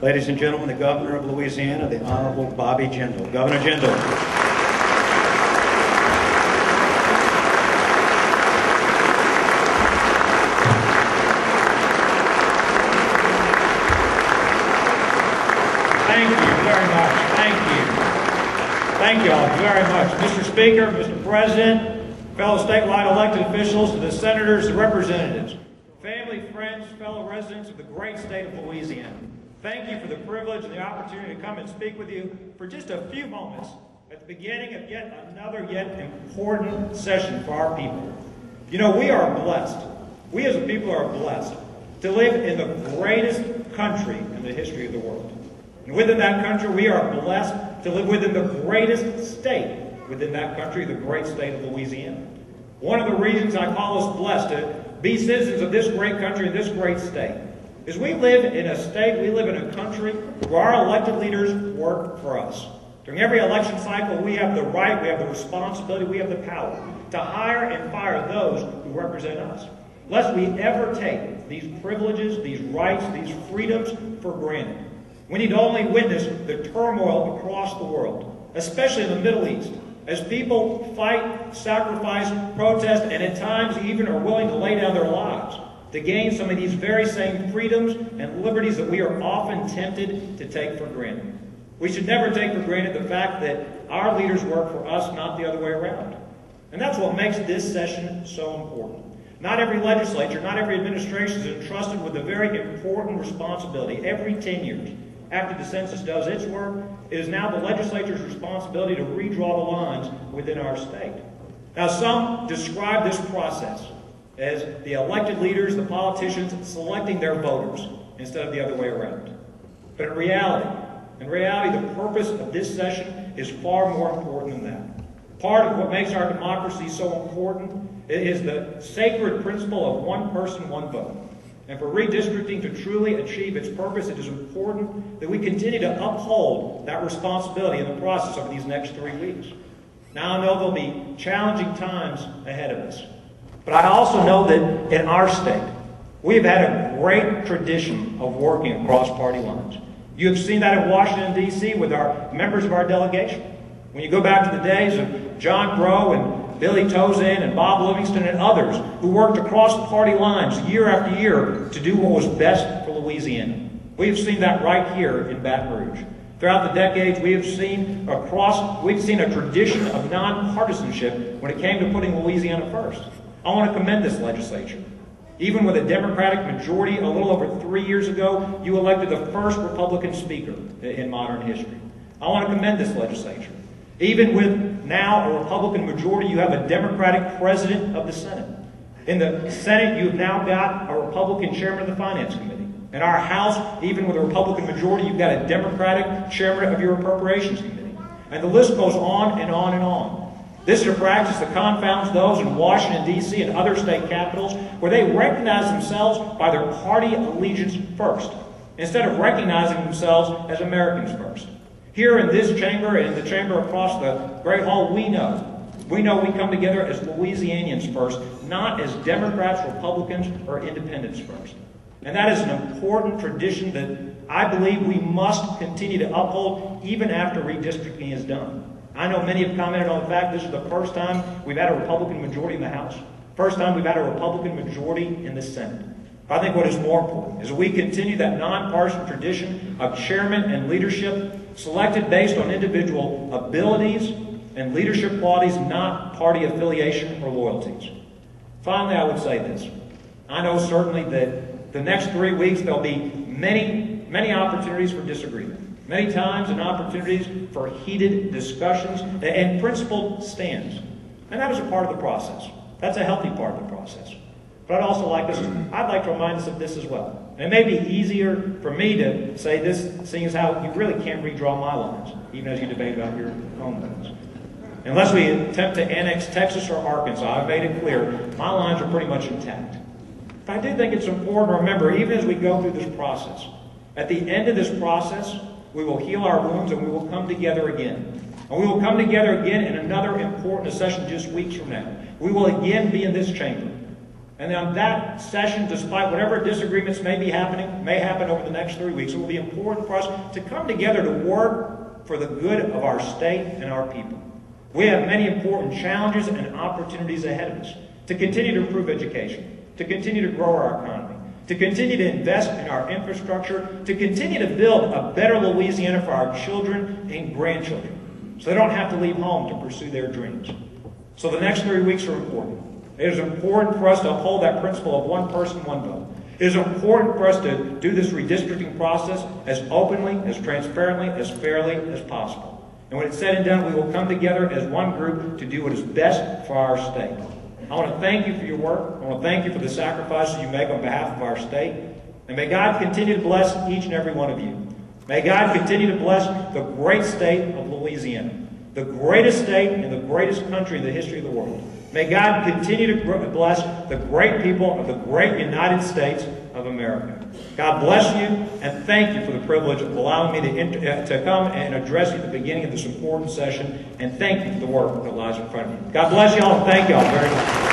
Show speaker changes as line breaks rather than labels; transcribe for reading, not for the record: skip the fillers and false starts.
Ladies and gentlemen, the Governor of Louisiana, the Honorable Bobby Jindal. Governor Jindal.
Thank you very much. Thank you. Thank you all very much. Mr. Speaker, Mr. President, fellow statewide elected officials, the senators, the representatives, family, friends, fellow residents of the great state of Louisiana. Thank you for the privilege and the opportunity to come and speak with you for just a few moments at the beginning of yet another important session for our people. You know, we are blessed. We as a people are blessed to live in the greatest country in the history of the world. And within that country, we are blessed to live within the greatest state within that country, the great state of Louisiana. One of the reasons I call us blessed to be citizens of this great country and this great state is we live in a state, we live in a country where our elected leaders work for us. During every election cycle, we have the right, we have the responsibility, we have the power to hire and fire those who represent us. Lest we ever take these privileges, these rights, these freedoms for granted. We need to only witness the turmoil across the world, especially in the Middle East, as people fight, sacrifice, protest, and at times even are willing to lay down their lives to gain some of these very same freedoms and liberties that we are often tempted to take for granted. We should never take for granted the fact that our leaders work for us, not the other way around. And that's what makes this session so important. Not every legislature, not every administration is entrusted with a very important responsibility. Every 10 years, after the census does its work, it is now the legislature's responsibility to redraw the lines within our state. Now, some describe this process as the elected leaders, the politicians, selecting their voters instead of the other way around. But in reality, the purpose of this session is far more important than that. Part of what makes our democracy so important is the sacred principle of one person, one vote. And for redistricting to truly achieve its purpose, it is important that we continue to uphold that responsibility in the process over these next 3 weeks. Now, I know there'll be challenging times ahead of us. But I also know that in our state, we've had a great tradition of working across party lines. You have seen that in Washington, D.C. with our members of our delegation. When you go back to the days of John Crow and Billy Tozan and Bob Livingston and others who worked across party lines year after year to do what was best for Louisiana. We have seen that right here in Baton Rouge. Throughout the decades, we've seen a tradition of nonpartisanship when it came to putting Louisiana first. I want to commend this legislature. Even with a Democratic majority a little over 3 years ago, you elected the first Republican speaker in modern history. I want to commend this legislature. Even with now a Republican majority, you have a Democratic president of the Senate. In the Senate, you've now got a Republican chairman of the Finance Committee. In our House, even with a Republican majority, you've got a Democratic chairman of your Appropriations Committee. And the list goes on and on and on. This is a practice that confounds those in Washington, D.C. and other state capitals where they recognize themselves by their party allegiance first, instead of recognizing themselves as Americans first. Here in this chamber and in the chamber across the Great Hall, we know we come together as Louisianians first, not as Democrats, Republicans, or Independents first. And that is an important tradition that I believe we must continue to uphold even after redistricting is done. I know many have commented on the fact this is the first time we've had a Republican majority in the House. First time we've had a Republican majority in the Senate. But I think what is more important is that we continue that nonpartisan tradition of chairman and leadership selected based on individual abilities and leadership qualities, not party affiliation or loyalties. Finally, I would say this. I know certainly that the next 3 weeks there'll be many opportunities for disagreement. Many times and opportunities for heated discussions and principled stands. And that is a part of the process. That's a healthy part of the process. But I'd like to remind us of this as well. And it may be easier for me to say this, seeing as how you really can't redraw my lines, even as you debate about your own lines. Unless we attempt to annex Texas or Arkansas, I've made it clear, my lines are pretty much intact. But I do think it's important to remember, even as we go through this process, at the end of this process, we will heal our wounds and we will come together again. And we will come together again in another important session just weeks from now. We will again be in this chamber. And then on that session, despite whatever disagreements may happen over the next 3 weeks, it will be important for us to come together to work for the good of our state and our people. We have many important challenges and opportunities ahead of us to continue to improve education, to continue to grow our economy, to continue to invest in our infrastructure, to continue to build a better Louisiana for our children and grandchildren, so they don't have to leave home to pursue their dreams. So the next 3 weeks are important. It is important for us to uphold that principle of one person, one vote. It is important for us to do this redistricting process as openly, as transparently, as fairly as possible. And when it's said and done, we will come together as one group to do what is best for our state. I want to thank you for your work. I want to thank you for the sacrifices you make on behalf of our state. And may God continue to bless each and every one of you. May God continue to bless the great state of Louisiana, the greatest state and the greatest country in the history of the world. May God continue to bless the great people of the great United States of America. God bless you, and thank you for the privilege of allowing me to come and address you at the beginning of this important session, and thank you for the work that lies in front of you. God bless you all, and thank you all very much.